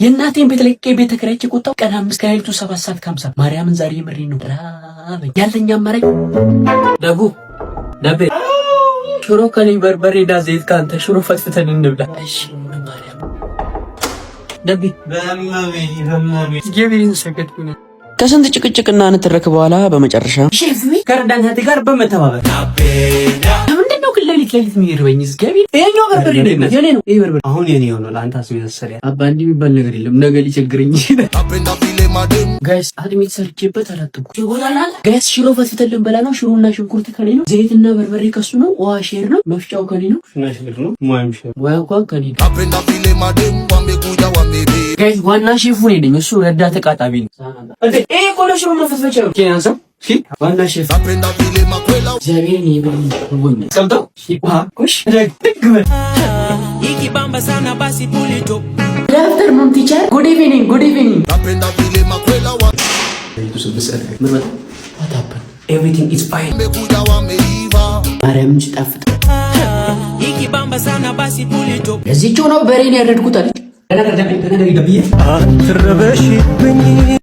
የእናቴን ቤት ለቄ ቤት ተከራይቼ ቆጣው ቀን 5 ከሌሊቱ 7 ሰዓት ከ50 ማርያምን ዛሬ ምሪ ነው ራበኝ። ያለኝ አማራጭ ደቤ ሽሮ ከኔ በርበሬና ዘይት ካንተ ሽሮ ፈትፍተን እንብላ። እሺ ማርያም ደቤ ጌቢን ሰገድኩኝ። ከስንት ጭቅጭቅና ንትርክ በኋላ በመጨረሻ ሼፍ ከረዳት ጋር በመተባበር ምንድነው ሌሊት የሚርበኝ ዝገቢ ይሄኛው በርበሬ ነው የኔ ነው። ይሄ በርበሬ አሁን የኔ ሆኖ ለአንተ አስቤ ተሰሪያ አባ እንዲህ የሚባል ነገር የለም። ነገ ሊቸግረኝ ጋይስ አድሚት ሰርቼበት አላጥቁ ይጎላል። ጋይስ ሽሮ ፈትፍተልን በላ ነው። ሽሮና ሽንኩርት ከኔ ነው። ዘይትና በርበሬ ከሱ ነው። ውሃ ሼር ነው። መፍጫው ከኔ ነው። ሽናሽልክ ነው። ሙያም ሼር እንኳን ከኔ ነው። ጋይስ ዋና ሼፉ ነኝ። እሱ ረዳት ተቃጣቢ ነው። ይሄ ቆሎ ሽሮ መፈትፈቻ ነው። ኬንያንሳ ዋና ሼፍ እግዚአብሔርን ይበል ወይ ሰምተው ኮሽ ደግመ ይኪባምባ ሳና ባሲ ፑሊቶ ዳክተር ሞም ቲቸር ጉድ ኢቭኒንግ ኤቭሪቲንግ ኢዝ ፋይን ማርያም ሲጣፍጥ ይኪባምባ ሳና ባሲ ፑሊቶ እዚህው ነው በሬን ያረድኩት አለች።